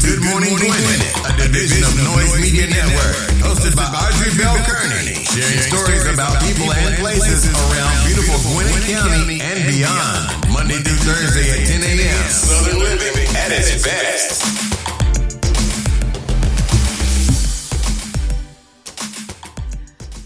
Good Morning Gwinnett, a division of Noise Media Network, hosted by Audrey Bell Kearney, sharing stories about people and places around beautiful Gwinnett County and beyond. Monday through Thursday at 10 a.m. Southern living at its best.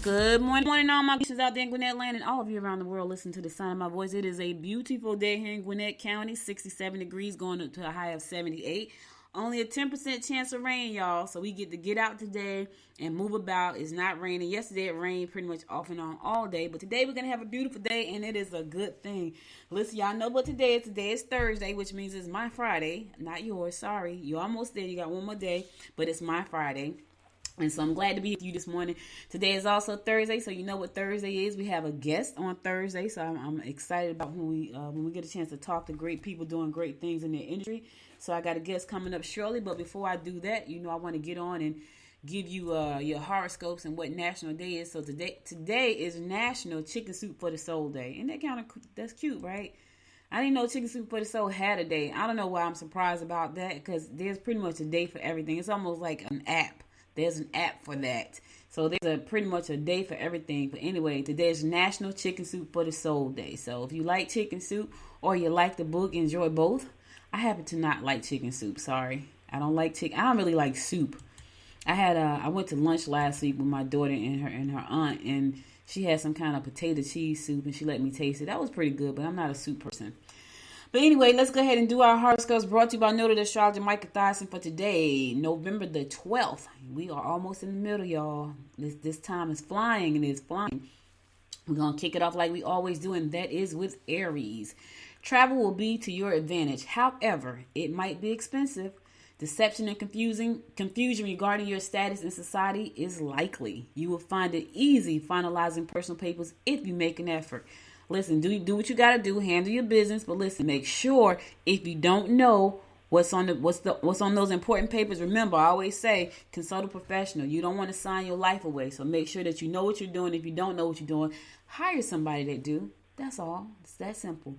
Good morning, all my listeners out there in Gwinnett land and all of you around the world listening to the sound of my voice. It is a beautiful day here in Gwinnett County, 67 degrees going up to a high of 78. Only a 10% chance of rain, y'all, so we get to get out today and move about. It's not raining. Yesterday it rained pretty much off and on all day, but today we're going to have a beautiful day, and it is a good thing. Listen, y'all know what today is. Today is Thursday, which means it's my Friday, not yours. Sorry, you're almost there. You got one more day, but it's my Friday. And so I'm glad to be with you this morning. Today is also Thursday, so you know what Thursday is. We have a guest on Thursday, so I'm excited about when we get a chance to talk to great people doing great things in their industry. So I got a guest coming up shortly, but before I do that, you know I want to get on and give you your horoscopes and what National Day is. So today is National Chicken Soup for the Soul Day, and that's cute, right? I didn't know Chicken Soup for the Soul had a day. I don't know why I'm surprised about that, because there's pretty much a day for everything. It's almost like an app. There's an app for that. So there's pretty much a day for everything. But anyway, today is National Chicken Soup for the Soul Day. So if you like chicken soup or you like the book, enjoy both. I happen to not like chicken soup. Sorry. I don't like chicken. I don't really like soup. I went to lunch last week with my daughter and her aunt, and she had some kind of potato cheese soup, and she let me taste it. That was pretty good, but I'm not a soup person. But anyway, let's go ahead and do our horoscopes, brought to you by noted astrologer Micah Thyssen for today, November the 12th. We are almost in the middle, y'all. This time is flying, and it's flying. We're going to kick it off like we always do, and that is with Aries. Travel will be to your advantage. However, it might be expensive. Deception and confusion regarding your status in society is likely. You will find it easy finalizing personal papers if you make an effort. Listen, do what you got to do, handle your business, but listen, make sure if you don't know what's on those important papers, remember, I always say, consult a professional. You don't want to sign your life away, so make sure that you know what you're doing. If you don't know what you're doing, hire somebody that do. That's all. It's that simple.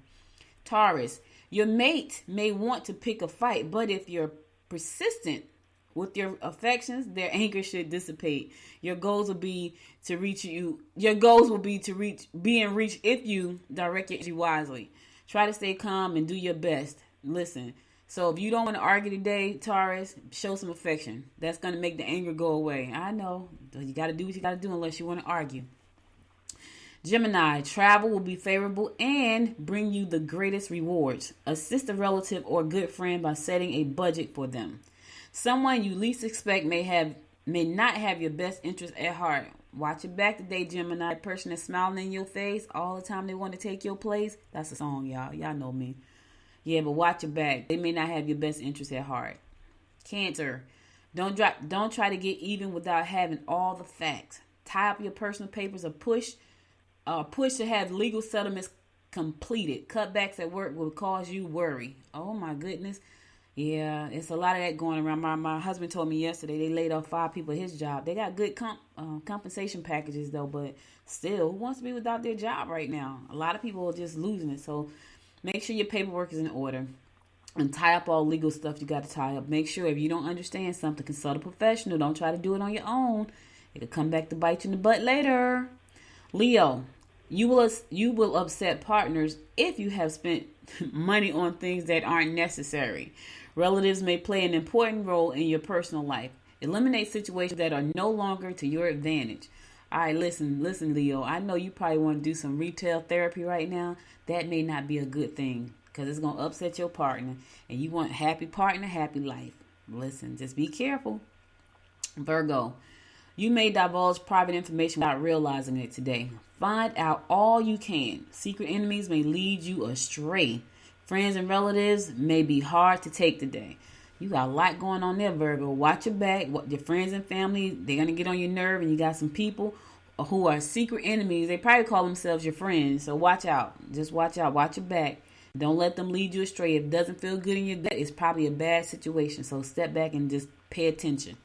Taurus, your mate may want to pick a fight, but if you're persistent with your affections, their anger should dissipate. Your goals will be to reach be in reach if you direct your energy wisely. Try to stay calm and do your best. Listen, so if you don't want to argue today, Taurus, show some affection. That's going to make the anger go away. I know. You got to do what you got to do unless you want to argue. Gemini, travel will be favorable and bring you the greatest rewards. Assist a relative or good friend by setting a budget for them. Someone you least expect may not have your best interest at heart. Watch your back today, Gemini. That person that's smiling in your face all the time, they want to take your place. That's a song, y'all. Y'all know me. Yeah, but watch your back. They may not have your best interest at heart. Cancer, don't try to get even without having all the facts. Tie up your personal papers or push to have legal settlements completed. Cutbacks at work will cause you worry. Oh my goodness. Yeah, it's a lot of that going around. My husband told me yesterday they laid off 5 people at his job. They got good compensation packages, though, but still, who wants to be without their job right now? A lot of people are just losing it. So make sure your paperwork is in order and tie up all legal stuff you got to tie up. Make sure if you don't understand something, consult a professional. Don't try to do it on your own. It'll come back to bite you in the butt later. Leo, you will upset partners if you have spent money on things that aren't necessary. Relatives may play an important role in your personal life. Eliminate situations that are no longer to your advantage. All right, listen, Leo. I know you probably want to do some retail therapy right now. That may not be a good thing because it's going to upset your partner. And you want happy partner, happy life. Listen, just be careful. Virgo, you may divulge private information without realizing it today. Find out all you can. Secret enemies may lead you astray. Friends and relatives may be hard to take today. You got a lot going on there, Virgo. Watch your back. Your friends and family, they're going to get on your nerve. And you got some people who are secret enemies. They probably call themselves your friends. So watch out. Just watch out. Watch your back. Don't let them lead you astray. If it doesn't feel good in your gut, it's probably a bad situation. So step back and just pay attention.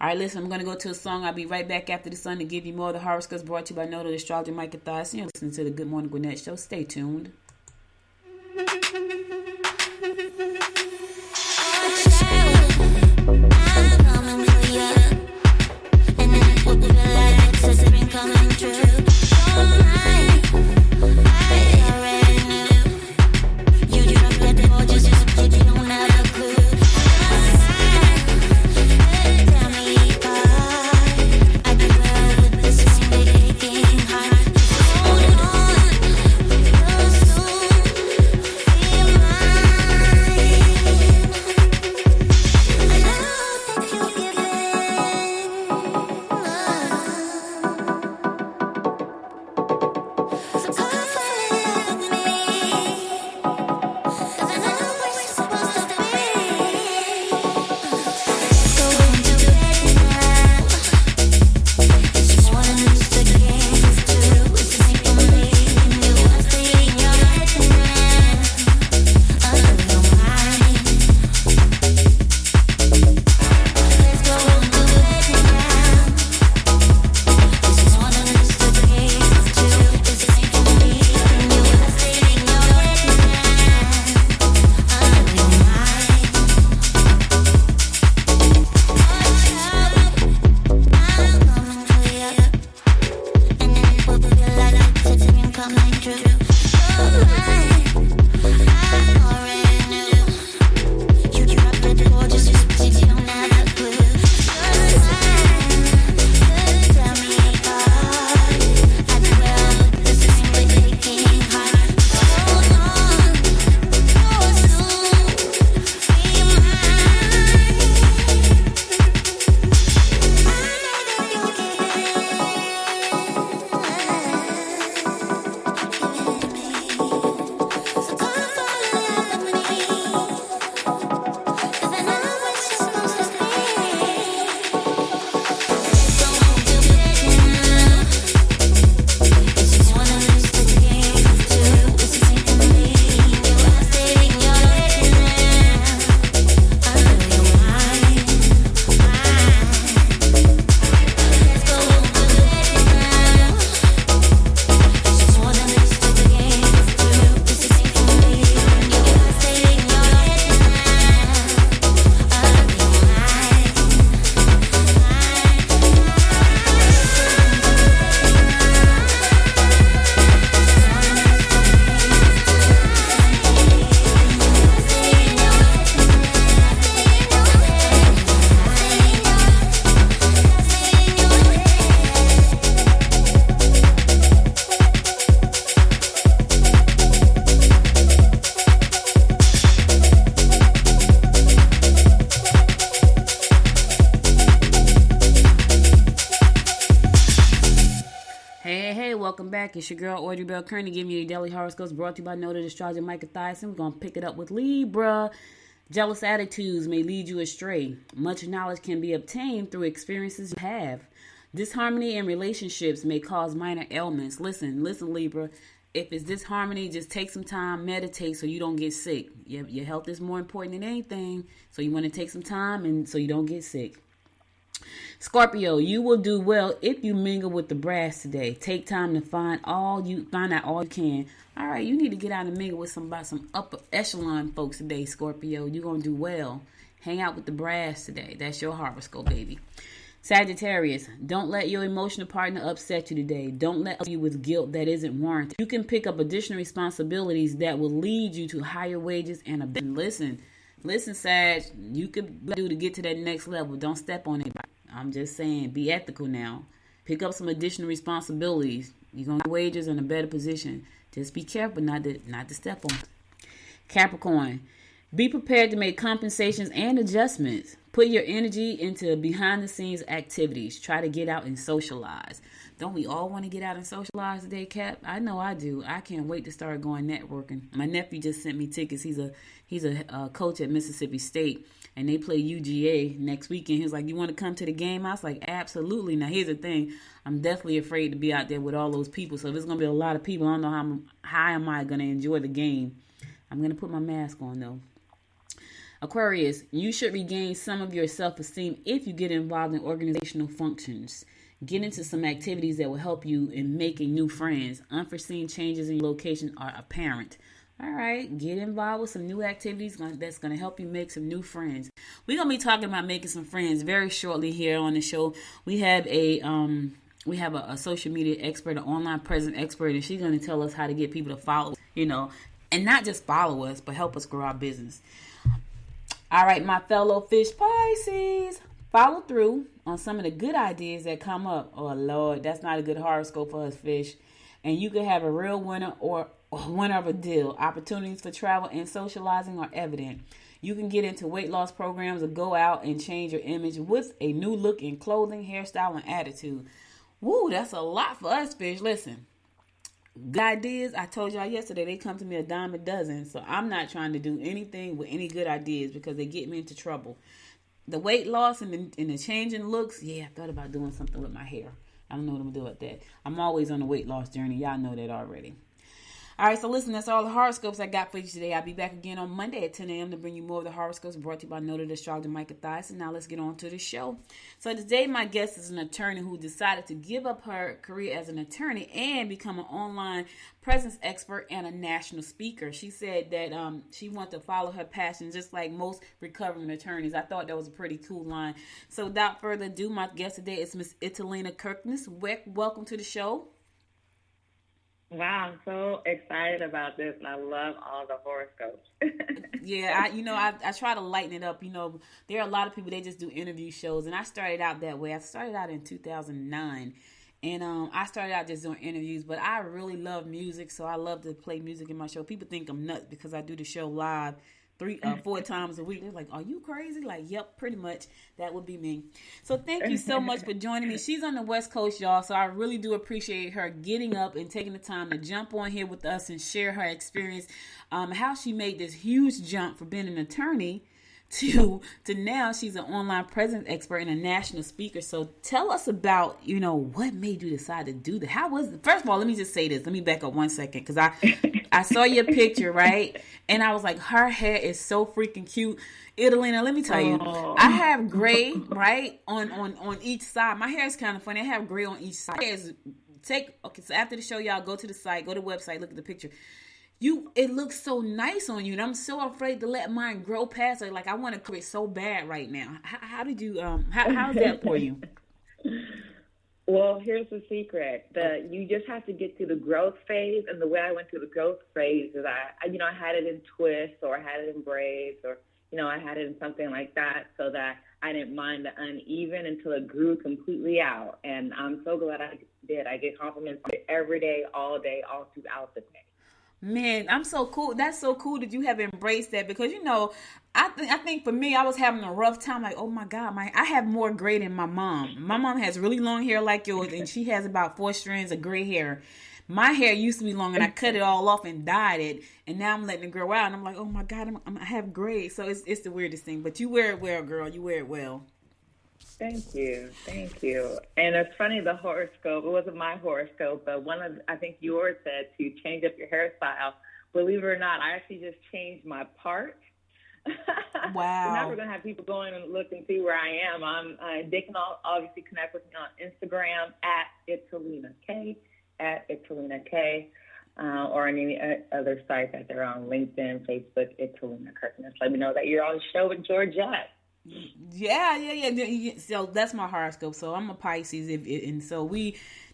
All right, listen, I'm going to go to a song. I'll be right back after the sun to give you more of the horoscopes brought to you by noted astrologer Micah Thyssen. You're listening to the Good Morning Gwinnett Show. Stay tuned. welcome back. It's your girl, Audrey Bell Kearney, giving you the daily horoscopes brought to you by noted astrologer Micah Thyssen. We're going to pick it up with Libra. Jealous attitudes may lead you astray. Much knowledge can be obtained through experiences you have. Disharmony in relationships may cause minor ailments. Listen, Libra. If it's disharmony, just take some time, meditate so you don't get sick. Your health is more important than anything, so you want to take some time and so you don't get sick. Scorpio, you will do well if you mingle with the brass today. Take time to find out all you can. All right, you need to get out and mingle with some upper echelon folks today, Scorpio. You're going to do well. Hang out with the brass today. That's your horoscope, baby. Sagittarius, don't let your emotional partner upset you today. Don't let you with guilt that isn't warranted. You can pick up additional responsibilities that will lead you to higher wages and a Listen, Sag, you could do to get to that next level. Don't step on anybody. I'm just saying, be ethical now. Pick up some additional responsibilities. You're going to get wages in a better position. Just be careful not to step on. Capricorn, be prepared to make compensations and adjustments. Put your energy into behind-the-scenes activities. Try to get out and socialize. Don't we all want to get out and socialize today, Cap? I know I do. I can't wait to start going networking. My nephew just sent me tickets. He's a coach at Mississippi State, and they play UGA next weekend. He was like, "You want to come to the game?" I was like, "Absolutely." Now, here's the thing. I'm definitely afraid to be out there with all those people. So if it's going to be a lot of people, I don't know how am I going to enjoy the game. I'm going to put my mask on, though. Aquarius, you should regain some of your self-esteem if you get involved in organizational functions. Get into some activities that will help you in making new friends. Unforeseen changes in your location are apparent. All right, get involved with some new activities that's going to help you make some new friends. We're going to be talking about making some friends very shortly here on the show. We have a social media expert, an online presence expert, and she's going to tell us how to get people to follow, and not just follow us, but help us grow our business. All right, my fellow fish Pisces, follow through on some of the good ideas that come up. Oh, Lord, that's not a good horoscope for us fish. And you can have a real winner or winner of a deal. Opportunities for travel and socializing are evident. You can get into weight loss programs or go out and change your image with a new look in clothing, hairstyle, and attitude. Woo, that's a lot for us fish. Listen. Good ideas, I told y'all yesterday, they come to me a dime a dozen. So I'm not trying to do anything with any good ideas because they get me into trouble. The weight loss and the changing looks, yeah, I thought about doing something with my hair. I don't know what I'm going to do with that. I'm always on a weight loss journey. Y'all know that already. All right, so listen, that's all the horoscopes I got for you today. I'll be back again on Monday at 10 a.m. to bring you more of the horoscopes brought to you by noted astrologer Micah Thyssen. Now let's get on to the show. So today my guest is an attorney who decided to give up her career as an attorney and become an online presence expert and a national speaker. She said that she wanted to follow her passion just like most recovering attorneys. I thought that was a pretty cool line. So without further ado, my guest today is Miss Italina Kirkness. Welcome to the show. Wow, I'm so excited about this, and I love all the horoscopes. Yeah, I try to lighten it up. There are a lot of people, they just do interview shows, and I started out that way. I started out in 2009, and I started out just doing interviews, but I really love music, so I love to play music in my show. People think I'm nuts because I do the show live 4 times a week. They're like, "Are you crazy?" Like, yep, pretty much. That would be me. So thank you so much for joining me. She's on the West Coast, y'all, so I really do appreciate her getting up and taking the time to jump on here with us and share her experience, how she made this huge jump from being an attorney to now she's an online presence expert and a national speaker. So tell us about, what made you decide to do that? How was it? First of all, let me just say this. Let me back up 1 second because I saw your picture, right? And I was like, her hair is so freaking cute. Italina, let me tell you, I have gray, right, on each side. My hair is kind of funny. I have gray on each side. So after the show, y'all go to the site, go to the website, look at the picture. It looks so nice on you, and I'm so afraid to let mine grow past it. Like, I want to quit so bad right now. How did you, how's that for you? Well, here's the secret. You just have to get through the growth phase, and the way I went through the growth phase is I had it in twists, or I had it in braids, or, I had it in something like that, so that I didn't mind the uneven until it grew completely out. And I'm so glad I did. I get compliments every day, all throughout the day. Man, I'm so cool. That's so cool that you have embraced that because I think for me, I was having a rough time. Like, oh my God, I have more gray than my mom. My mom has really long hair like yours, and she has about 4 strands of gray hair. My hair used to be long, and I cut it all off and dyed it, and now I'm letting it grow out. And I'm like, oh my God, I have gray. So it's the weirdest thing. But you wear it well, girl. You wear it well. Thank you. Thank you. And it's funny, the horoscope, it wasn't my horoscope, but I think yours said to change up your hairstyle. Believe it or not, I actually just changed my part. Wow. So now we're going to have people going and look and see where I am. They can obviously connect with me on Instagram at Italina K, or on any other site that they're on, LinkedIn, Facebook, Italina Kirkman. Let me know that you're on the show with Georgette. Yeah. So that's my horoscope. So I'm a Pisces, and so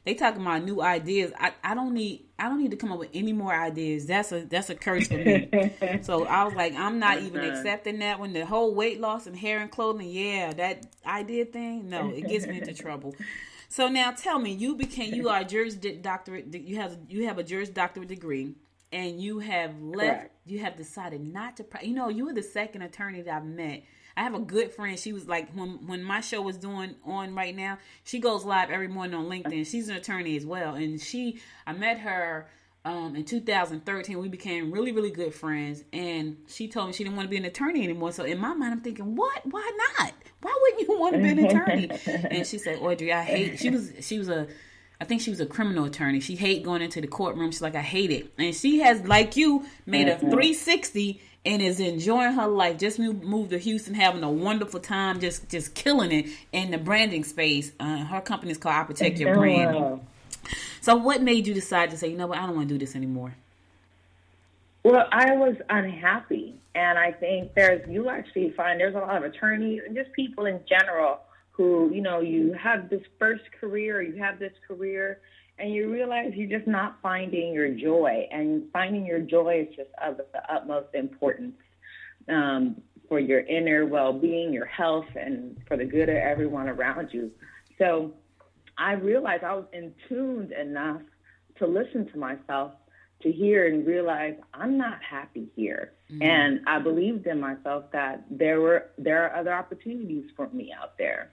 they talking about new ideas. I don't need to come up with any more ideas. That's a curse for me. So I was like, I'm not even accepting that one. The whole weight loss and hair and clothing, that idea thing, no, it gets me into trouble. So now tell me, you are a Juris Doctorate. You have a Juris Doctorate degree, and you have left. Correct. You have decided not to. You were the second attorney that I've met. I have a good friend. She was like, when my show was on right now, she goes live every morning on LinkedIn. She's an attorney as well. And I met her in 2013. We became really, really good friends. And she told me she didn't want to be an attorney anymore. So in my mind, I'm thinking, what? Why not? Why wouldn't you want to be an attorney? And she said, Audrey, I think she was a criminal attorney. She hated going into the courtroom. She's like, I hate it. And she has, like you, made a 360 and is enjoying her life. Just moved to Houston, having a wonderful time, just killing it in the branding space. Her company is called I Protect Your Brand. Wow. So what made you decide to say, you know what, I don't want to do this anymore? Well, I was unhappy. And I think you actually find there's a lot of attorneys and just people in general who, you have this first career, you have this career, and you realize you're just not finding your joy. And finding your joy is just of the utmost importance for your inner well-being, your health, and for the good of everyone around you. So I realized I was in tuned enough to listen to myself, to hear and realize I'm not happy here. Mm-hmm. And I believed in myself that there are other opportunities for me out there.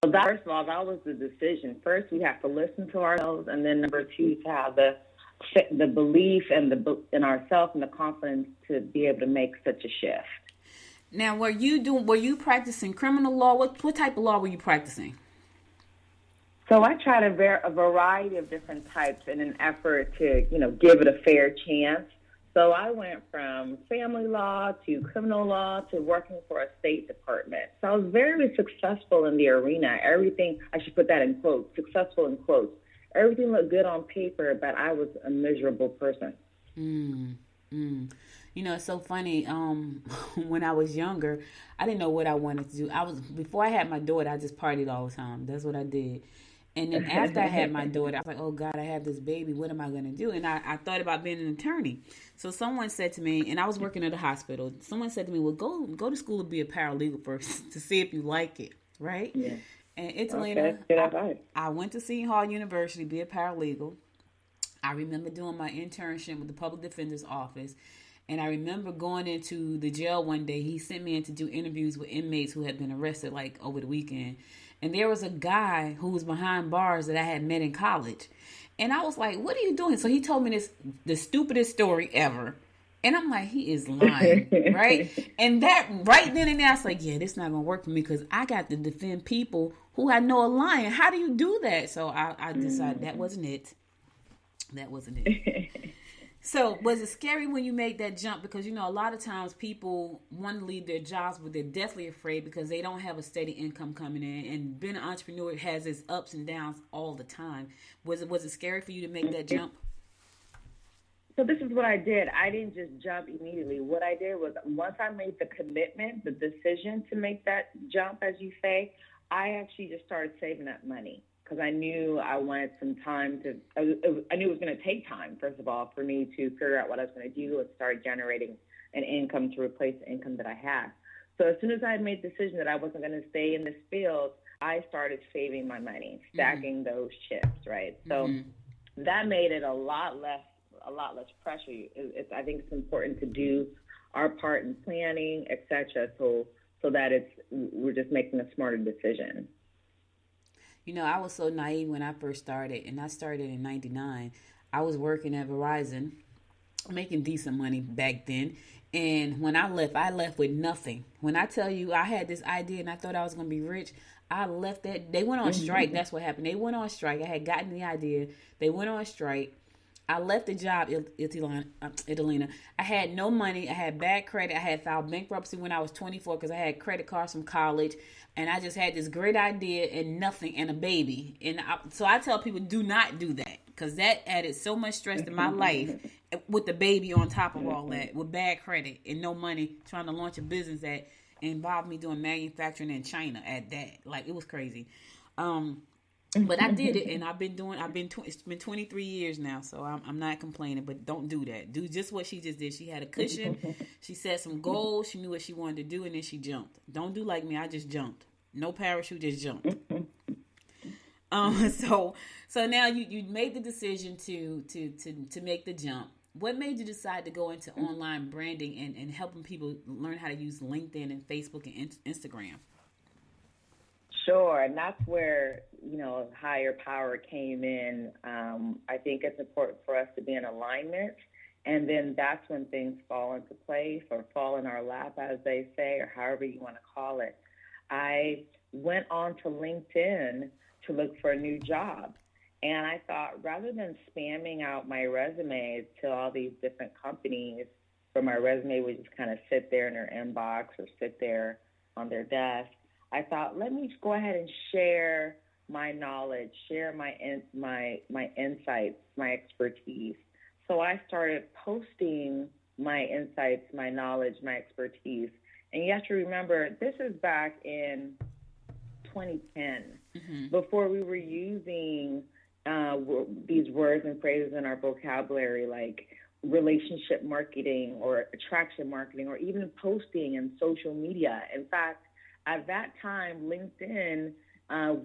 So first of all, that was the decision. First, we have to listen to ourselves, and then number 2, to have the belief in ourselves and the confidence to be able to make such a shift. Now, were you practicing criminal law? What type of law were you practicing? So I tried a variety of different types in an effort to, give it a fair chance. So I went from family law to criminal law to working for a State Department. So I was very successful in the arena. Everything, I should put that in quotes, successful in quotes. Everything looked good on paper, but I was a miserable person. It's so funny. When I was younger, I didn't know what I wanted to do. Before I had my daughter, I just partied all the time. That's what I did. And then after I had my daughter, I was like, oh, God, I have this baby. What am I going to do? And I thought about being an attorney. So someone said to me, and I was working at a hospital, someone said to me, well, go to school to be a paralegal first to see if you like it, right? Yeah. And Italina, okay. I went to Seton Hall University to be a paralegal. I remember doing my internship with the public defender's office. And I remember going into the jail one day. He sent me in to do interviews with inmates who had been arrested like over the weekend. And there was a guy who was behind bars that I had met in college. And I was like, what are you doing? So he told me the stupidest story ever. And I'm like, he is lying, right? And that right then and there, I was like, yeah, this is not going to work for me because I got to defend people who I know are lying. How do you do that? So I decided that wasn't it. That wasn't it. So was it scary when you made that jump? Because, a lot of times people want to leave their jobs, but they're deathly afraid because they don't have a steady income coming in. And being an entrepreneur has its ups and downs all the time. Was it scary for you to make that jump? So this is what I did. I didn't just jump immediately. What I did was once I made the commitment, the decision to make that jump, as you say, I actually just started saving up money. Because I knew I wanted some time I knew it was going to take time, first of all, for me to figure out what I was going to do and start generating an income to replace the income that I had. So as soon as I had made the decision that I wasn't going to stay in this field, I started saving my money, stacking those chips, right? So that made it a lot less a lot less pressure. I think it's important to do our part in planning, etc. So that we're just making a smarter decision. You know, I was so naive when I first started, and I started in '99. I was working at Verizon, making decent money back then. And when I left with nothing. When I tell you I had this idea and I thought I was going to be rich, I left that. They went on strike. That's what happened. They went on strike. I had gotten the idea. They went on strike. I left the job, Italina. I had no money. I had bad credit. I had filed bankruptcy when I was 24 because I had credit cards from college. And I just had this great idea and nothing and a baby. So I tell people, do not do that, because that added so much stress to my life with the baby on top of all that, with bad credit and no money, trying to launch a business that involved me doing manufacturing in China at that. Like, it was crazy. But I did it, and it's been 23 years now, so I'm not complaining, but don't do that. Do just what she just did. She had a cushion. She set some goals. She knew what she wanted to do, and then she jumped. Don't do like me. I just jumped. No parachute, just jumped. So now you made the decision to make the jump. What made you decide to go into online branding and helping people learn how to use LinkedIn and Facebook and Instagram? Sure, and that's where, higher power came in. I think it's important for us to be in alignment, and then that's when things fall into place or fall in our lap, as they say, or however you want to call it. I went on to LinkedIn to look for a new job, and I thought, rather than spamming out my resume to all these different companies, where my resume would just kind of sit there in their inbox or sit there on their desk, I thought, let me go ahead and share my knowledge, share my insights, my expertise. So I started posting my insights, my knowledge, my expertise. And you have to remember, this is back in 2010, before we were using these words and phrases in our vocabulary, like relationship marketing or attraction marketing, or even posting and social media. In fact, at that time, LinkedIn,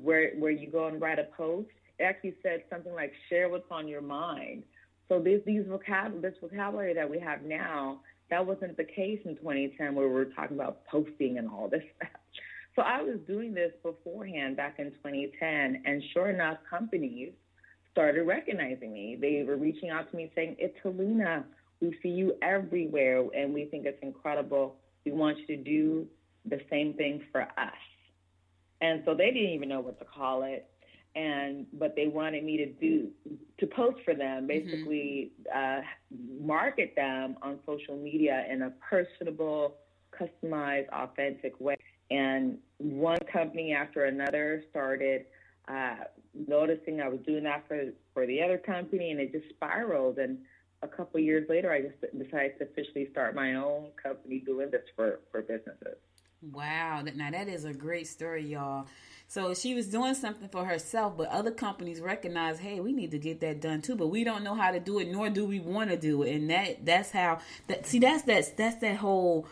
where you go and write a post, it actually said something like "share what's on your mind." So this vocabulary that we have now, that wasn't the case in 2010, where we were talking about posting and all this stuff. So I was doing this beforehand back in 2010, and sure enough, companies started recognizing me. They were reaching out to me saying, "Italina, we see you everywhere, and we think it's incredible. We want you to do the same thing for us." And so they didn't even know what to call it, but they wanted me to post for them, basically market them on social media in a personable, customized, authentic way. And one company after another started noticing I was doing that for the other company, and it just spiraled. And a couple of years later, I just decided to officially start my own company doing this for businesses. Wow. Now, that is a great story, y'all. So she was doing something for herself, but other companies recognize, hey, we need to get that done too, but we don't know how to do it, nor do we want to do it. And that's that whole,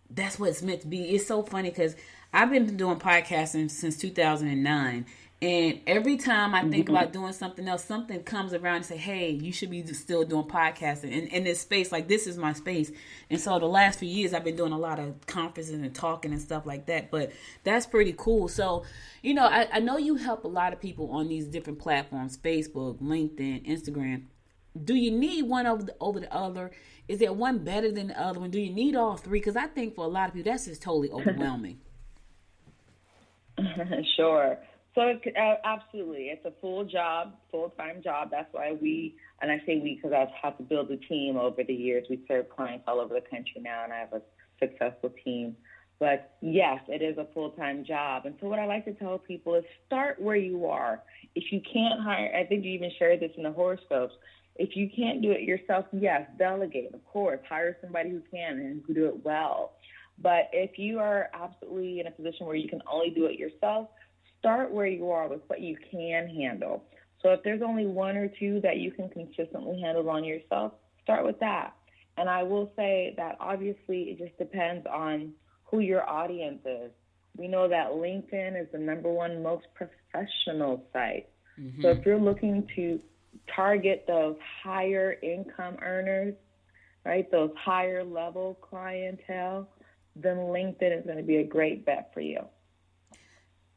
that's what it's meant to be. It's so funny because I've been doing podcasting since 2009. And every time I think about doing something else, something comes around and say, hey, you should be still doing podcasting. And in this space, like, this is my space. And so the last few years, I've been doing a lot of conferences and talking and stuff like that. But that's pretty cool. So, I know you help a lot of people on these different platforms, Facebook, LinkedIn, Instagram. Do you need one over the other? Is there one better than the other one? Do you need all three? Because I think for a lot of people, that's just totally overwhelming. Sure. So absolutely, it's a full-time job. That's why and I say we because I've had to build a team over the years. We serve clients all over the country now, and I have a successful team. But yes, it is a full-time job. And so what I like to tell people is start where you are. If you can't hire, I think you even shared this in the horoscopes, if you can't do it yourself, yes, delegate, of course. Hire somebody who can and who do it well. But if you are absolutely in a position where you can only do it yourself, start where you are with what you can handle. So if there's only one or two that you can consistently handle on yourself, start with that. And I will say that obviously it just depends on who your audience is. We know that LinkedIn is the number one most professional site. So if you're looking to target those higher income earners, right? Those higher level clientele, then LinkedIn is going to be a great bet for you.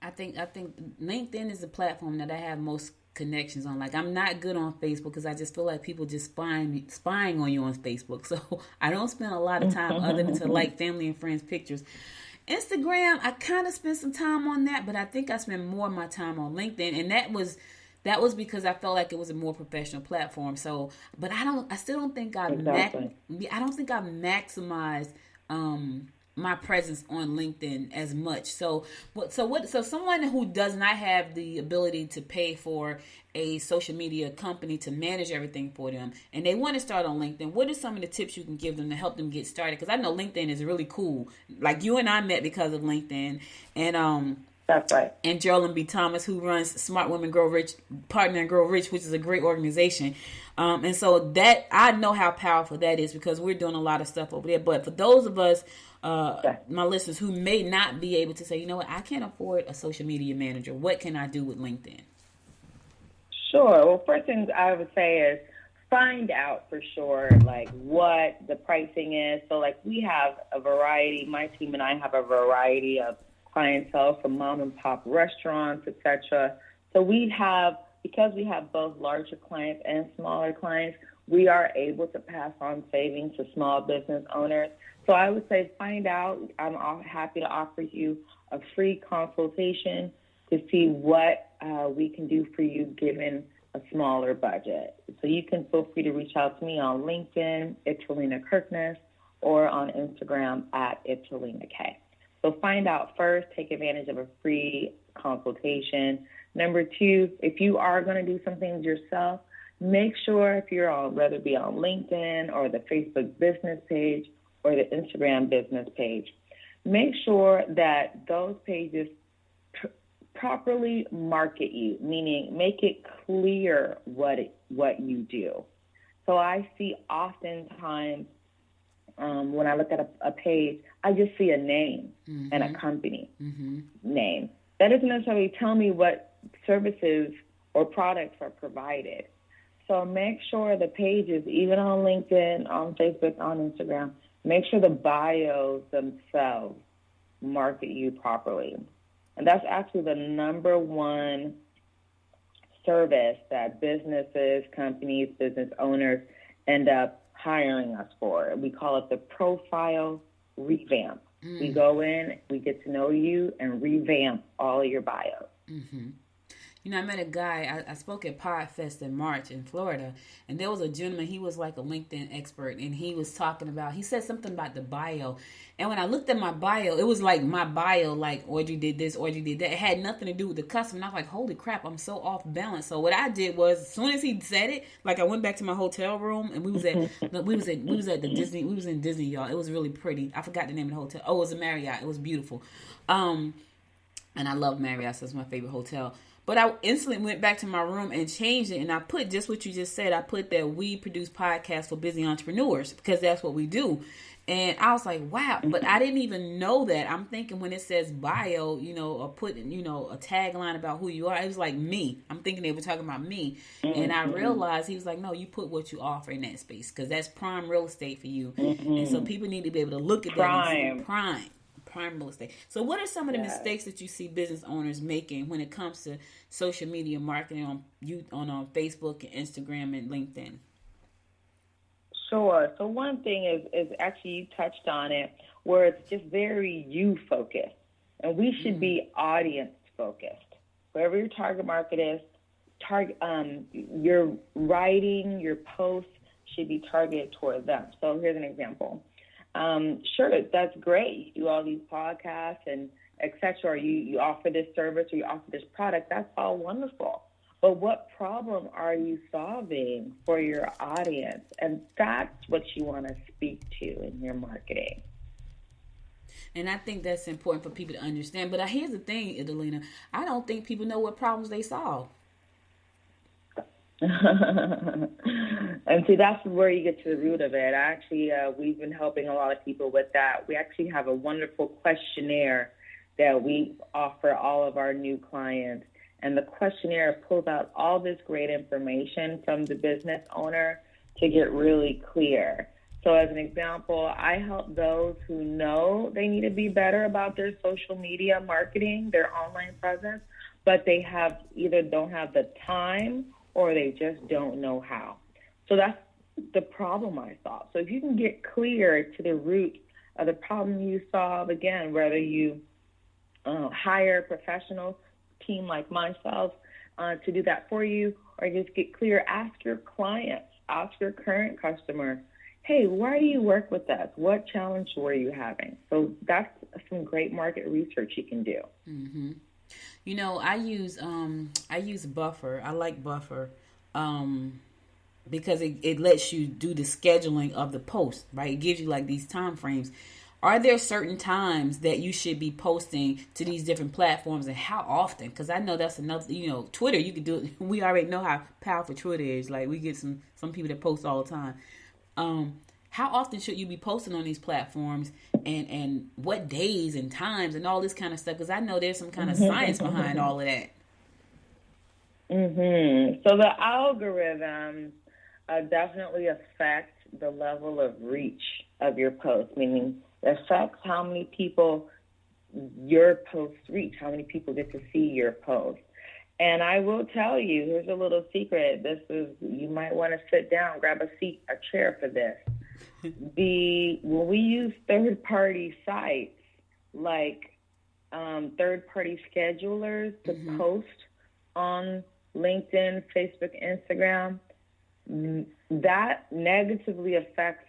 I think LinkedIn is the platform that I have most connections on. Like, I'm not good on Facebook because I just feel like people just spying on you on Facebook. So I don't spend a lot of time other than to like family and friends pictures. Instagram, I kind of spent some time on that, but I think I spend more of my time on LinkedIn, and that was because I felt like it was a more professional platform. So, but I still don't think I don't think I maximized my presence on LinkedIn as much. So someone who does not have the ability to pay for a social media company to manage everything for them, and they want to start on LinkedIn, what are some of the tips you can give them to help them get started? Because I know LinkedIn is really cool. Like, you and I met because of LinkedIn, and that's right. And Geraldine B. Thomas, who runs Smart Women Grow Rich, Partner and Grow Rich, which is a great organization. And so that, I know how powerful that is because we're doing a lot of stuff over there. But for those of us, my listeners who may not be able to say, you know what, I can't afford a social media manager, what can I do with LinkedIn? Sure. Well, first thing I would say is find out for sure, like, what the pricing is. So, like, we have a variety, my team and I have a variety of clientele from mom and pop restaurants, etc. So because we have both larger clients and smaller clients, we are able to pass on savings to small business owners. So I would say find out. I'm happy to offer you a free consultation to see what we can do for you given a smaller budget. So you can feel free to reach out to me on LinkedIn, Italina Kirkness, or on Instagram at Italina K. So find out first, take advantage of a free consultation. Number two, if you are going to do some things yourself, make sure if you're on, whether it be on LinkedIn or the Facebook business page or the Instagram business page, make sure that those pages properly market you, meaning make it clear what you do. So I see oftentimes when I look at a page, I just see a name and a company name. That doesn't necessarily tell me what services or products are provided. So make sure the pages, even on LinkedIn, on Facebook, on Instagram, make sure the bios themselves market you properly. And that's actually the number one service that businesses, companies, business owners end up hiring us for. We call it the profile revamp. We go in, we get to know you, and revamp all of your bios. You know, I met a guy, I spoke at PodFest in March in Florida, and there was a gentleman, he was like a LinkedIn expert, and he was talking about, he said something about the bio, and when I looked at my bio, it was like my bio, like, Audrey did this, Audrey did that. It had nothing to do with the customer, and I was like, holy crap, I'm so off balance. So what I did was, as soon as he said it, like, I went back to my hotel room, and we was at the Disney, we was in Disney, y'all. It was really pretty. I forgot the name of the hotel. Oh, it was a Marriott. It was beautiful. And I love Marriott, so it's my favorite hotel. But I instantly went back to my room and changed it, and I put just what you just said. I put that we produce podcasts for busy entrepreneurs because that's what we do. And I was like, wow, but I didn't even know that. I'm thinking when it says bio, you know, or put, you know, a tagline about who you are, it was like me. I'm thinking they were talking about me. And I realized he was like, no, you put what you offer in that space because that's prime real estate for you. And so people need to be able to look at that and see prime real estate. So what are some of the mistakes that you see business owners making when it comes to social media marketing on Facebook and Instagram and LinkedIn? Sure. So one thing is actually you touched on it, where it's just very you focused, and we should be audience focused. Wherever your target market is, your writing, your posts should be targeted toward them. So here's an example. Sure, that's great. You do all these podcasts and et cetera. You offer this service or you offer this product. That's all wonderful. But what problem are you solving for your audience? And that's what you want to speak to in your marketing. And I think that's important for people to understand. But here's the thing, Italina. I don't think people know what problems they solve. And see, that's where you get to the root of it. Actually, we've been helping a lot of people with that. We actually have a wonderful questionnaire that we offer all of our new clients. And the questionnaire pulls out all this great information from the business owner to get really clear. So as an example, I help those who know they need to be better about their social media marketing, their online presence, but they either don't have the time or they just don't know how. So that's the problem I solve. So if you can get clear to the root of the problem you solve, again, whether you hire a professional team like myself to do that for you, or just get clear, ask your clients, ask your current customer, hey, why do you work with us? What challenge were you having? So that's some great market research you can do. Mm-hmm. You know, I use Buffer. I like Buffer because it lets you do the scheduling of the post, right? It gives you like these time frames. Are there certain times that you should be posting to these different platforms, and how often? Because I know that's another, Twitter, you could do it. We already know how powerful Twitter is. Like, we get some people that post all the time. How often should you be posting on these platforms, and what days and times and all this kind of stuff? Because I know there's some kind of science behind all of that. So the algorithms definitely affect the level of reach of your post, meaning it affects how many people your posts reach, how many people get to see your post. And I will tell you, here's a little secret. You might want to sit down, grab a seat, a chair for this. When we use third-party sites like third-party schedulers to post on LinkedIn, Facebook, Instagram, that negatively affects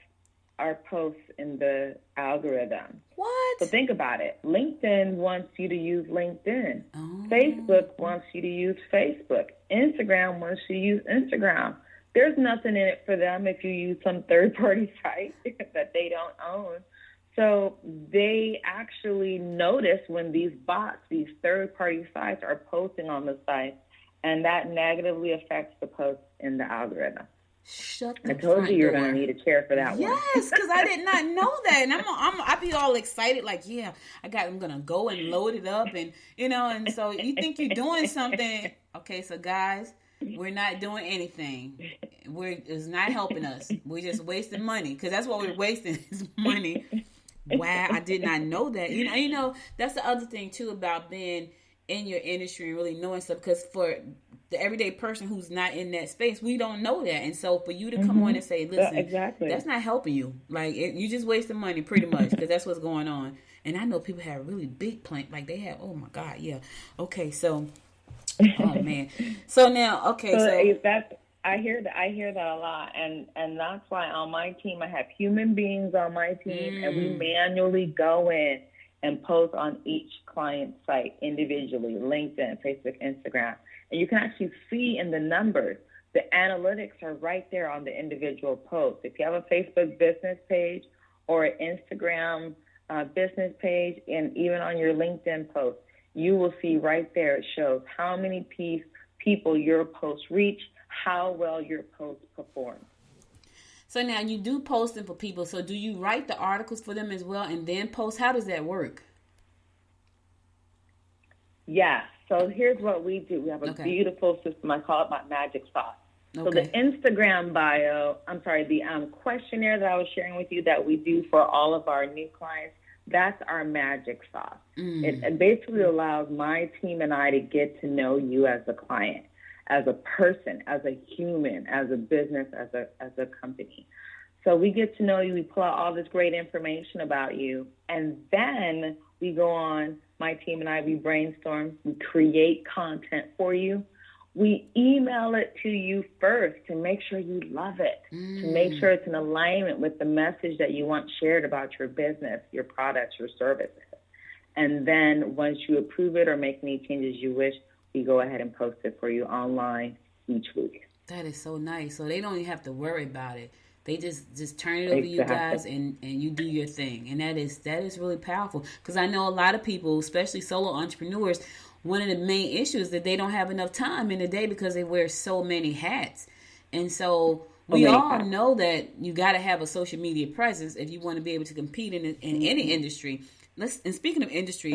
our posts in the algorithm. What? So think about it. LinkedIn wants you to use LinkedIn. Oh. Facebook wants you to use Facebook. Instagram wants you to use Instagram. There's nothing in it for them if you use some third-party site that they don't own. So they actually notice when these bots, these third-party sites are posting on the site, and that negatively affects the post in the algorithm. Shut the I told you you're going to need a chair for that one. Yes, because I did not know that. And I'd be all excited, like, yeah, I'm going to go and load it up. And, and so you think you're doing something. Okay, so guys, we're not doing anything. It's not helping us. We're just wasting money, because that's what we're wasting is money. Wow, I did not know that. That's the other thing, too, about being in your industry and really knowing stuff, because for the everyday person who's not in that space, we don't know that. And so for you to come on and say, listen, exactly, that's not helping you. Like, you just wasting money pretty much, because that's what's going on. And I know people have really big plans. Like, they have, oh my God, yeah. Okay, so, oh man. So now, okay, so that's, I hear that a lot. And that's why on my team, I have human beings on my team, and we manually go in and post on each client site individually, LinkedIn, Facebook, Instagram. And you can actually see in the numbers, the analytics are right there on the individual post. If you have a Facebook business page or an Instagram business page, and even on your LinkedIn post, you will see right there, it shows how many people your post reach, how well your post performs. So now you do posting for people. So do you write the articles for them as well and then post? How does that work? Yeah. So here's what we do. We have a beautiful system. I call it my magic sauce. So the Instagram the questionnaire that I was sharing with you that we do for all of our new clients, that's our magic sauce. It basically allows my team and I to get to know you as a client, as a person, as a human, as a business, as a company. So we get to know you. We pull out all this great information about you, and then we go on. My team and I, we brainstorm. We create content for you. We email it to you first to make sure you love it, to make sure it's in alignment with the message that you want shared about your business, your products, your services. And then once you approve it or make any changes you wish, we go ahead and post it for you online each week. That is so nice. So they don't even have to worry about it. They just turn it over to you guys, and you do your thing. And that is really powerful, because I know a lot of people, especially solo entrepreneurs, one of the main issues is that they don't have enough time in the day because they wear so many hats. And so we all know that you got to have a social media presence if you want to be able to compete in any industry. And speaking of industry,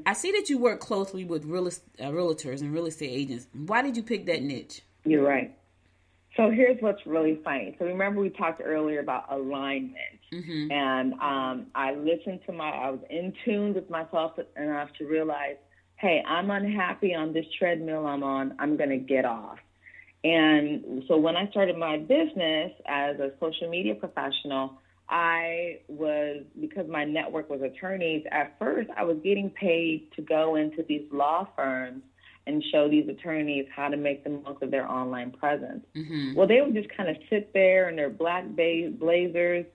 I see that you work closely with realtors and real estate agents. Why did you pick that niche? You're right. So here's what's really funny. So remember we talked earlier about alignment. And I was in tune with myself enough to realize, hey, I'm unhappy on this treadmill I'm on. I'm going to get off. And so when I started my business as a social media professional, because my network was attorneys, at first I was getting paid to go into these law firms and show these attorneys how to make the most of their online presence. Well, they would just kind of sit there in their black blazers,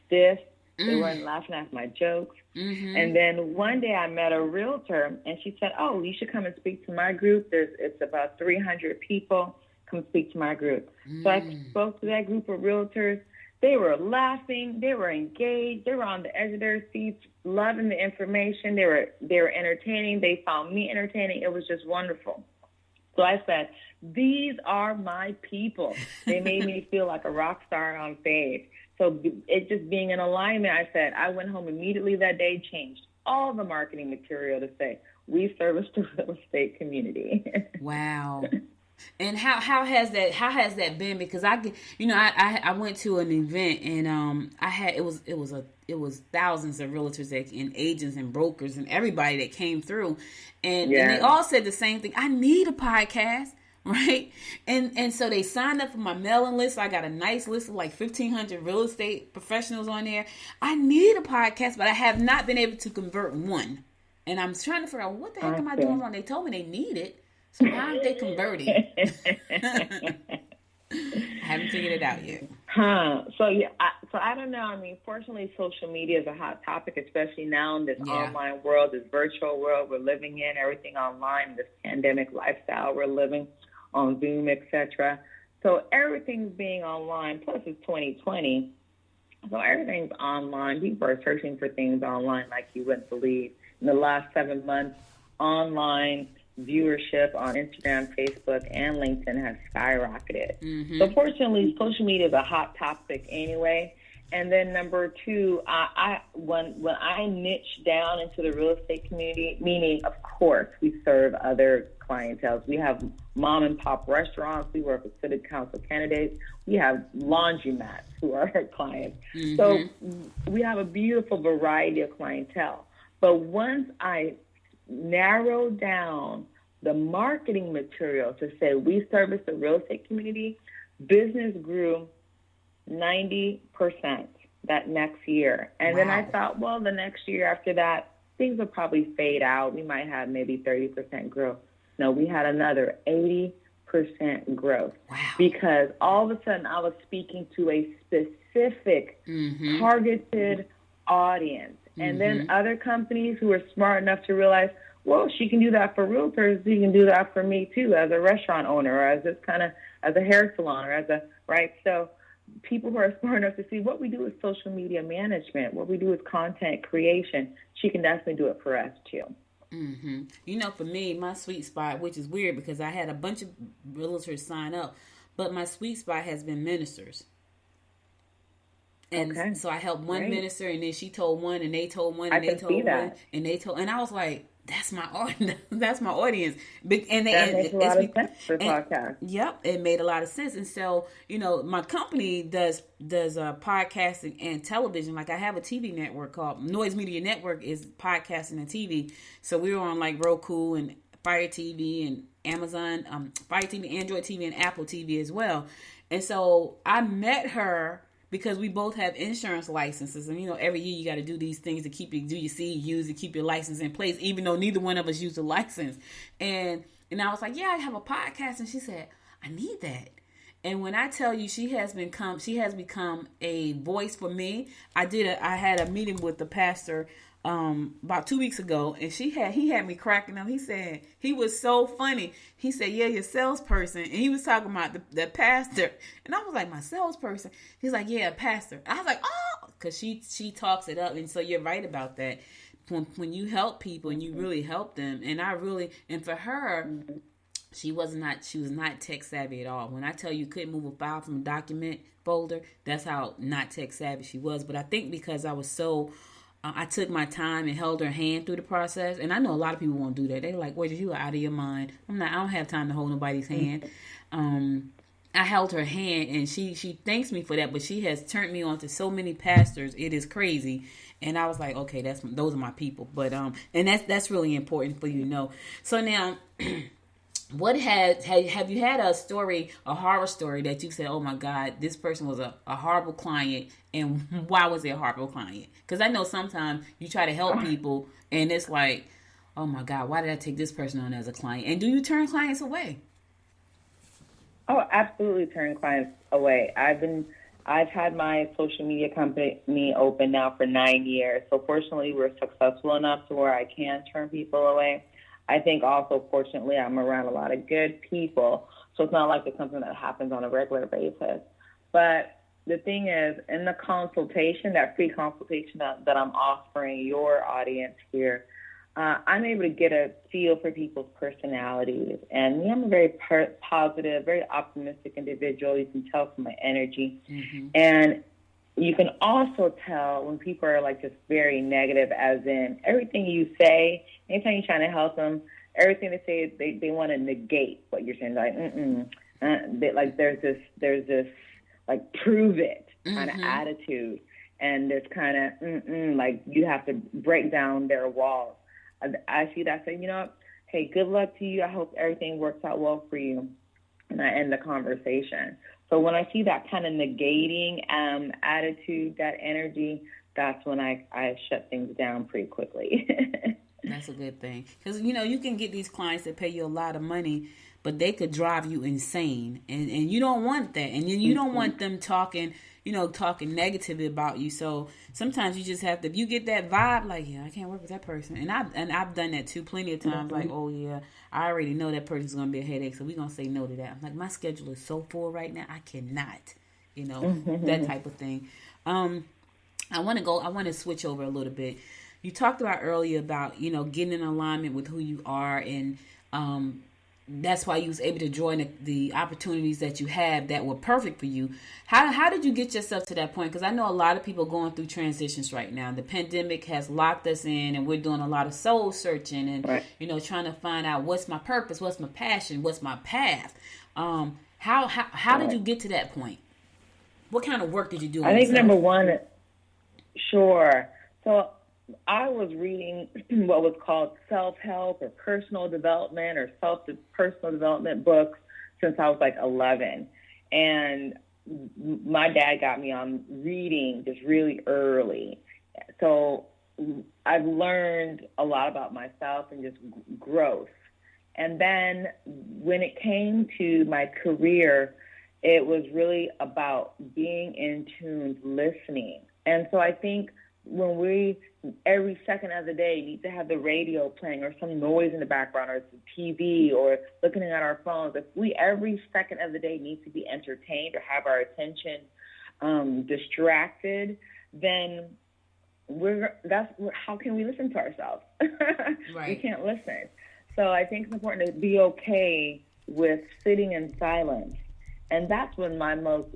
stiff. They weren't laughing at my jokes. And then one day I met a realtor, and she said, oh, you should come and speak to my group. It's about 300 people. Come speak to my group. So I spoke to that group of realtors. They were laughing. They were engaged. They were on the edge of their seats, loving the information. They were entertaining. They found me entertaining. It was just wonderful. So I said, these are my people. They made me feel like a rock star on stage. So it just being in alignment, I said, I went home immediately that day, changed all the marketing material to say, we service the real estate community. Wow. And how has that been? Because I went to an event and it was thousands of realtors and agents and brokers and everybody that came through, and they all said the same thing. I need a podcast, right? And so they signed up for my mailing list. I got a nice list of like 1,500 real estate professionals on there. I need a podcast, but I have not been able to convert one. And I'm trying to figure out what the heck am I doing wrong? They told me they need it. So how aren't they converting? I haven't figured it out yet. So I don't know. I mean, fortunately, social media is a hot topic, especially now in this online world, this virtual world we're living in, everything online, this pandemic lifestyle we're living on Zoom, etc. So everything's being online. Plus, it's 2020, so everything's online. People are searching for things online like you wouldn't believe. In the last 7 months, online viewership on Instagram, Facebook, and LinkedIn has skyrocketed. So fortunately, social media is a hot topic anyway. And then number two, when I niche down into the real estate community, meaning, of course, we serve other clientele. We have mom and pop restaurants. We work with city council candidates. We have laundromats who are our clients. So we have a beautiful variety of clientele. But once I narrow down the marketing material to say we service the real estate community, business grew 90% that next year. And then I thought, well, the next year after that, things will probably fade out. We might have maybe 30% growth. No, we had another 80% growth. Because all of a sudden I was speaking to a specific targeted audience. And then other companies who are smart enough to realize, well, she can do that for realtors. She can do that for me too, as a restaurant owner, or as as a hair salon, or right? So people who are smart enough to see what we do is social media management, what we do is content creation. She can definitely do it for us too. For me, my sweet spot, which is weird because I had a bunch of realtors sign up, but my sweet spot has been ministers. And so I helped one minister, and then she told one, and they told one, and they told one, and they told, and I was like, "That's my audience. That's my audience." And that makes a lot of sense for podcast. Yep, it made a lot of sense. And so, my company does podcasting and television. Like I have a TV network called Noise Media Network, is podcasting and TV. So we're on like Roku and Fire TV and Amazon, Fire TV, Android TV, and Apple TV as well. And so I met her because we both have insurance licenses. And, every year you got to do these things to do your CEUs to keep your license in place, even though neither one of us use a license. And I was like, yeah, I have a podcast. And she said, I need that. And when I tell you she has become a voice for me. I had a meeting with the pastor about 2 weeks ago, and he had me cracking up. He said, he was so funny. He said, yeah, your salesperson. And he was talking about the pastor. And I was like, my salesperson? He's like, yeah, pastor. I was like, oh, because she talks it up. And so you're right about that. When you help people and you really help them, and for her, she was not tech savvy at all. When I tell you couldn't move a file from a document folder, that's how not tech savvy she was. But I think because I was so I took my time and held her hand through the process. And I know a lot of people won't do that. They're like, "Wait, you are out of your mind." I don't have time to hold nobody's hand. I held her hand, and she thanks me for that, but she has turned me on to so many pastors. It is crazy. And I was like, okay, those are my people. But and that's really important for you to know. So now, have you had a horror story that you said, oh my God, this person was a horrible client, and why was they a horrible client? Because I know sometimes you try to help people, and it's like, oh my God, why did I take this person on as a client? And do you turn clients away? Oh, absolutely turn clients away. I've had my social media company open now for 9 years. So fortunately, we're successful enough to where I can turn people away. I think also, fortunately, I'm around a lot of good people. So it's not like it's something that happens on a regular basis. But the thing is, in the consultation, that free consultation that I'm offering your audience here, I'm able to get a feel for people's personalities. And I'm a very positive, very optimistic individual. You can tell from my energy. Mm-hmm. And you can also tell when people are like just very negative, as in everything you say, anytime you're trying to help them, everything they say, they want to negate what you're saying. Like, there's this like, prove it kind of attitude. And there's kind of, like, you have to break down their walls. I see that, say, hey, good luck to you. I hope everything works out well for you. And I end the conversation. So when I see that kind of negating attitude, that energy, that's when I shut things down pretty quickly. That's a good thing. Because, you can get these clients that pay you a lot of money, but they could drive you insane. And you don't want that. And you don't want them talking negative about you. So sometimes you just have to, if you get that vibe, like, yeah, I can't work with that person. And I've done that too plenty of times. Like, oh yeah, I already know that person's going to be a headache, so we're going to say no to that. I'm like, my schedule is so full right now, I cannot, that type of thing. I want to switch over a little bit. You talked about earlier about, getting in alignment with who you are, and that's why you was able to join the opportunities that you have that were perfect for you. How did you get yourself to that point? Because I know a lot of people going through transitions right now. The pandemic has locked us in, and we're doing a lot of soul searching and, right, trying to find out what's my purpose, what's my passion, what's my path. How did you get to that point? What kind of work did you do? I think number one, sure. So I was reading what was called self-help or personal development or personal development books since I was like 11. And my dad got me on reading just really early. So I've learned a lot about myself and just growth. And then when it came to my career, it was really about being in tune, listening. And so I think when we, every second of the day, need to have the radio playing or some noise in the background or the TV or looking at our phones, if we every second of the day need to be entertained or have our attention distracted, then how can we listen to ourselves? Right. We can't listen. So I think it's important to be okay with sitting in silence. And that's when my most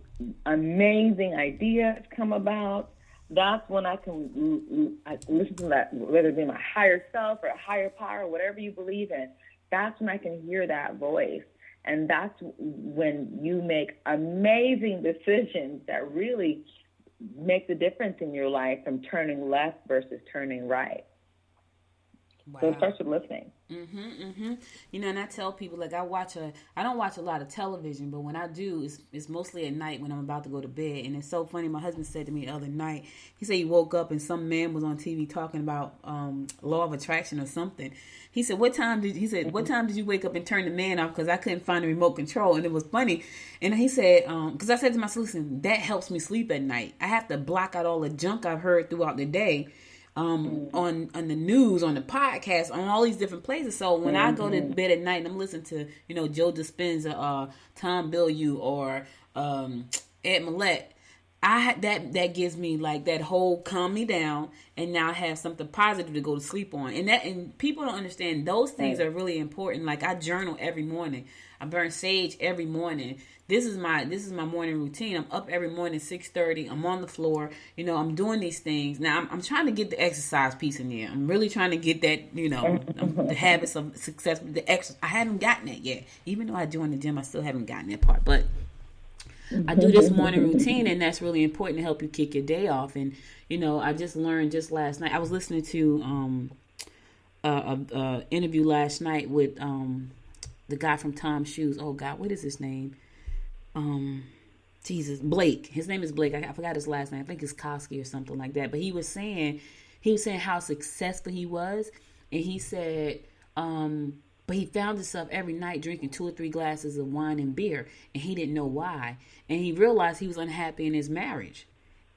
amazing ideas come about. That's when I can listen to that, whether it be my higher self or a higher power, whatever you believe in. That's when I can hear that voice. And that's when you make amazing decisions that really make the difference in your life from turning left versus turning right. Wow. So it starts with listening. And I tell people, like, I don't watch a lot of television, but when I do, it's mostly at night when I'm about to go to bed. And it's so funny. My husband said to me the other night, he said he woke up and some man was on TV talking about law of attraction or something. He said, what time did you wake up and turn the man off? Because I couldn't find the remote control. And it was funny. And he said, because I said to myself, listen, that helps me sleep at night. I have to block out all the junk I've heard throughout the day. On the news, on the podcast, on all these different places. So when I go to bed at night and I'm listening to, Joe Dispenza, Tom Bilyeu, or Ed Millett, that gives me like that whole calm me down, and now I have something positive to go to sleep on. And people don't understand those things are really important. Like I journal every morning. I burn sage every morning. This is my morning routine. I'm up every morning 6:30. I'm on the floor. I'm doing these things. Now I'm trying to get the exercise piece in there. I'm really trying to get that, the habits of success. I haven't gotten that yet. Even though I joined the gym, I still haven't gotten that part. But I do this morning routine, and that's really important to help you kick your day off. And, I just learned just last night. I was listening to a interview last night with the guy from Tom's Shoes. Oh, God, what is his name? Blake. His name is Blake. I forgot his last name. I think it's Koski or something like that. But he was saying how successful he was. And he said, but he found himself every night drinking 2 or 3 glasses of wine and beer, and he didn't know why. And he realized he was unhappy in his marriage.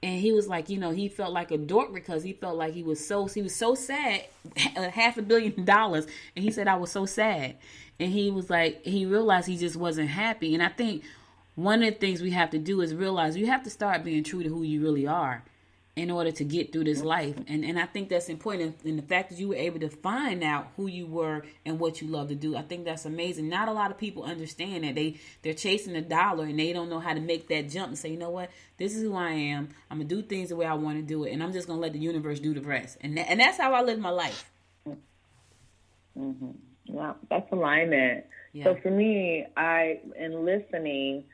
And he was like, he felt like a dork because he felt like he was so sad, $500 million. And he said, I was so sad. And he was like, he realized he just wasn't happy. And I think one of the things we have to do is realize you have to start being true to who you really are in order to get through this life. And I think that's important. And the fact that you were able to find out who you were and what you love to do, I think that's amazing. Not a lot of people understand that they're chasing a dollar and they don't know how to make that jump and say, you know what, this is who I am. I'm going to do things the way I want to do it. And I'm just going to let the universe do the rest. And that's how I live my life. Mm-hmm. Yeah, that's alignment. Yeah. So for me, in listening,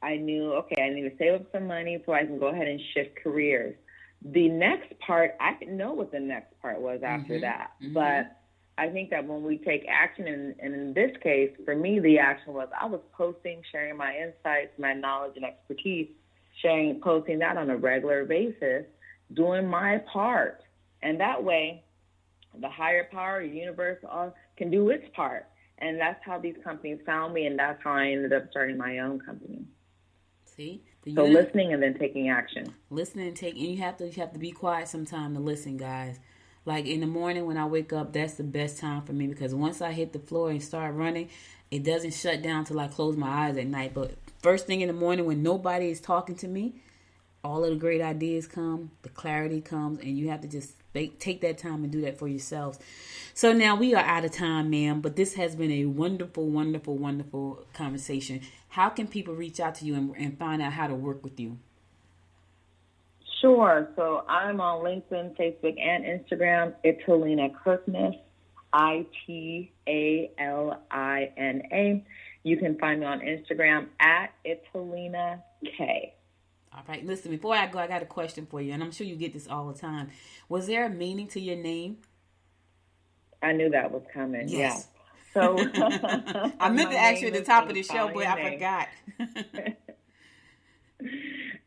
I knew, okay, I need to save up some money so I can go ahead and shift careers. The next part, I didn't know what the next part was after that. Mm-hmm. But I think that when we take action, and in this case, for me, the action was I was posting, sharing my insights, my knowledge and expertise, posting that on a regular basis, doing my part. And that way, the higher power, the universe, can do its part. And that's how these companies found me, and that's how I ended up starting my own company. See? So listening and then taking action. Listening and taking, and you have to be quiet sometime to listen, guys. Like in the morning when I wake up, that's the best time for me, because once I hit the floor and start running, it doesn't shut down till I close my eyes at night. But first thing in the morning when nobody is talking to me, all of the great ideas come, the clarity comes, and you have to just take that time and do that for yourselves. So now we are out of time, ma'am, but this has been a wonderful, wonderful, wonderful conversation. How can people reach out to you and find out how to work with you? Sure. So I'm on LinkedIn, Facebook, and Instagram. Italina Kirkness, Italina. You can find me on Instagram at Italina K. All right. Listen, before I go, I got a question for you, and I'm sure you get this all the time. Was there a meaning to your name? I knew that was coming. Yes. Yeah. So I meant to ask you at the top of the show, but I forgot.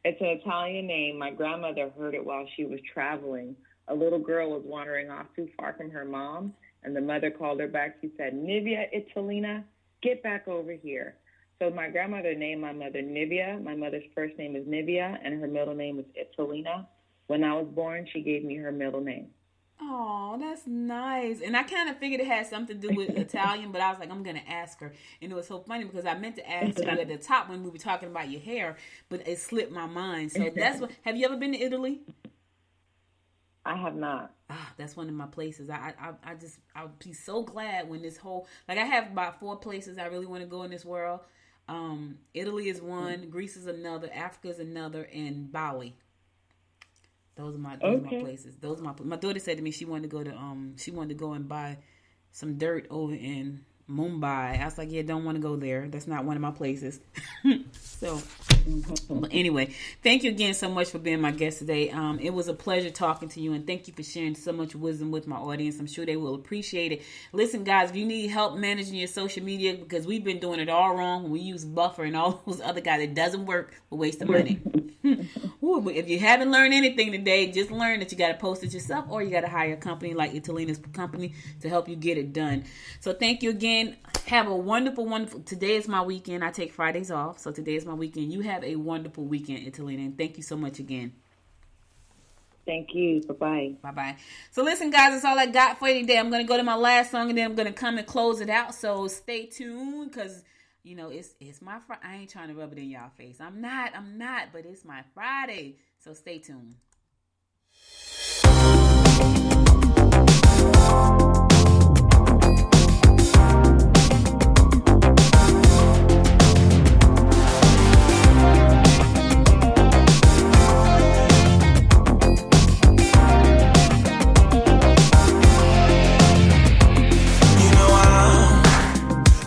It's an Italian name. My grandmother heard it while she was traveling. A little girl was wandering off too far from her mom, and the mother called her back. She said, "Nivea Italina, get back over here." So my grandmother named my mother Nivea. My mother's first name is Nivea, and her middle name is Italina. When I was born, she gave me her middle name. Oh, that's nice. And I kind of figured it had something to do with Italian, but I was like, I'm going to ask her. And it was so funny because I meant to ask you at the top when we were talking about your hair, but it slipped my mind. So that's what. Have you ever been to Italy? I have not. That's one of my places. I'll be so glad when this whole, like I have about 4 places I really want to go in this world. Italy is one, Greece is another, Africa is another, and Bali. Those are my places. My daughter said to me she wanted to go and buy some dirt over in Mumbai. I was like, yeah, don't want to go there. That's not one of my places. So, but anyway, thank you again so much for being my guest today. It was a pleasure talking to you, and thank you for sharing so much wisdom with my audience. I'm sure they will appreciate it. Listen, guys, if you need help managing your social media, because we've been doing it all wrong when we use Buffer and all those other guys, it doesn't work. We're wasting money. Ooh, if you haven't learned anything today, just learn that you got to post it yourself, or you got to hire a company like Italina's company to help you get it done. So thank you again. Have a wonderful, wonderful. Today is my weekend. I take Fridays off, so today is my weekend. You have a wonderful weekend, Italina, and thank you so much again. Thank you. Bye-bye. Bye-bye. So listen, guys, that's all I got for you today. I'm going to go to my last song, and then I'm going to come and close it out. So stay tuned, because You know, it's my Friday. I ain't trying to rub it in y'all face. I'm not, but it's my Friday. So stay tuned.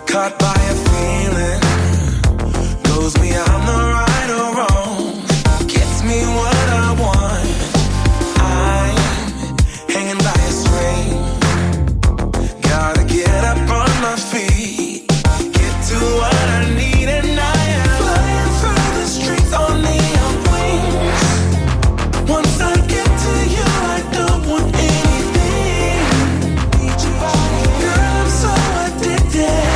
Caught by a feeling, goes beyond the right or wrong, gets me what I want. I'm hanging by a string, gotta get up on my feet, get to what I need, and I am flying through the streets on neon wings. Once I get to you, I don't want anything. Girl, I'm so addicted.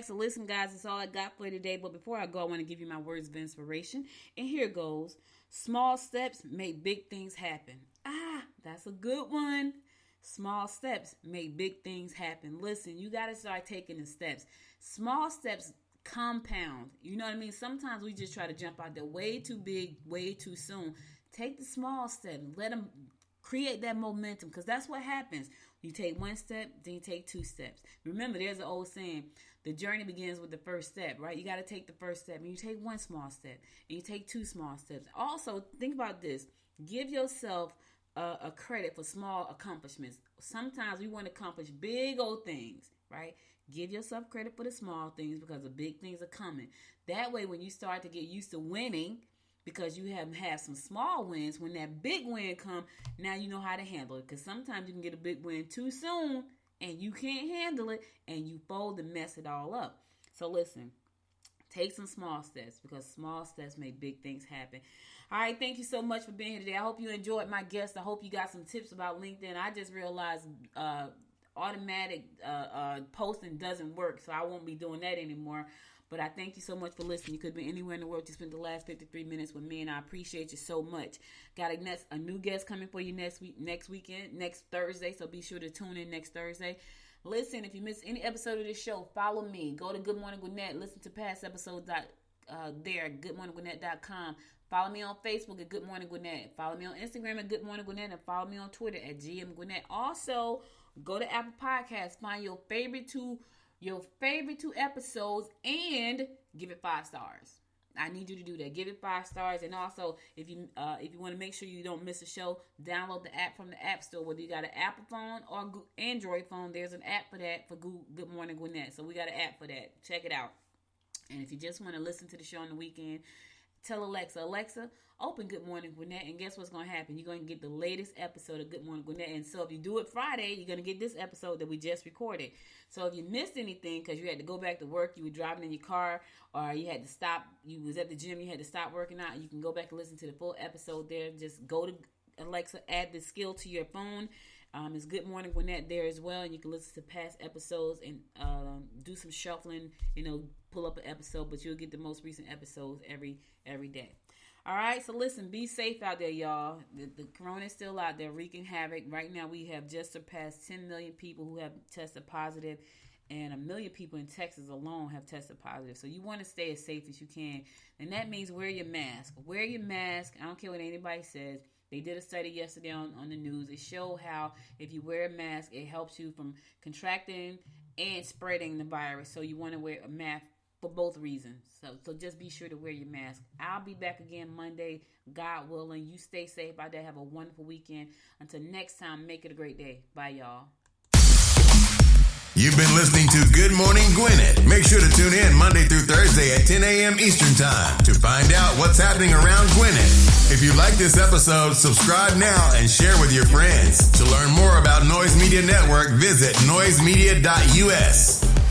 So listen, guys, that's all I got for today. But before I go, I want to give you my words of inspiration. And here it goes. Small steps make big things happen. That's a good one. Small steps make big things happen. Listen, you got to start taking the steps. Small steps compound. You know what I mean? Sometimes we just try to jump out there way too big, way too soon. Take the small step. Let them create that momentum, because that's what happens. You take one step, then you take 2 steps. Remember, there's an old saying, the journey begins with the first step, right? You got to take the first step, and you take 1 small step, and you take 2 small steps. Also, think about this. Give yourself a credit for small accomplishments. Sometimes we want to accomplish big old things, right? Give yourself credit for the small things because the big things are coming. That way, when you start to get used to winning, because you have had some small wins, when that big win comes, now you know how to handle it. Because sometimes you can get a big win too soon, and you can't handle it, and you fold and mess it all up. So listen, take some small steps, because small steps make big things happen. All right, thank you so much for being here today. I hope you enjoyed my guest. I hope you got some tips about LinkedIn. I just realized automatic posting doesn't work, so I won't be doing that anymore. But I thank you so much for listening. You could be anywhere in the world. You spent the last 53 minutes with me, and I appreciate you so much. Got a new guest coming for you next Thursday, so be sure to tune in next Thursday. Listen, if you miss any episode of this show, follow me. Go to Good Morning Gwinnett. Listen to past episodes there at goodmorninggwinnett.com. Follow me on Facebook at Good Morning Gwinnett. Follow me on Instagram at Good Morning Gwinnett, and follow me on Twitter at GM Gwinnett. Also, go to Apple Podcasts, find your favorite two episodes, and give it 5 stars. I need you to do that. Give it 5 stars. And also, if you want to make sure you don't miss a show, download the app from the App Store. Whether you got an Apple phone or Android phone, there's an app for that for Good Morning Gwinnett. So we got an app for that. Check it out. And if you just want to listen to the show on the weekend, tell Alexa, open Good Morning Gwinnett, and guess what's going to happen? You're going to get the latest episode of Good Morning Gwinnett. And so if you do it Friday, you're going to get this episode that we just recorded. So if you missed anything because you had to go back to work, you were driving in your car, or you had to stop, you was at the gym, you had to stop working out, you can go back and listen to the full episode there. Just go to Alexa, add the skill to your phone. It's Good Morning Gwinnett there as well, and you can listen to past episodes and do some shuffling, pull up an episode, but you'll get the most recent episodes every day. All right, so listen, be safe out there, y'all. The corona is still out there wreaking havoc. Right now, we have just surpassed 10 million people who have tested positive, and 1 million people in Texas alone have tested positive. So you want to stay as safe as you can, and that means wear your mask. Wear your mask. I don't care what anybody says. They did a study yesterday on the news. It showed how if you wear a mask, it helps you from contracting and spreading the virus. So you want to wear a mask for both reasons. So just be sure to wear your mask. I'll be back again Monday, God willing. You stay safe out there. Have a wonderful weekend. Until next time, make it a great day. Bye, y'all. You've been listening to Good Morning Gwinnett. Make sure to tune in Monday through Thursday at 10 a.m. Eastern Time to find out what's happening around Gwinnett. If you like this episode, subscribe now and share with your friends. To learn more about Noise Media Network, visit noisemedia.us.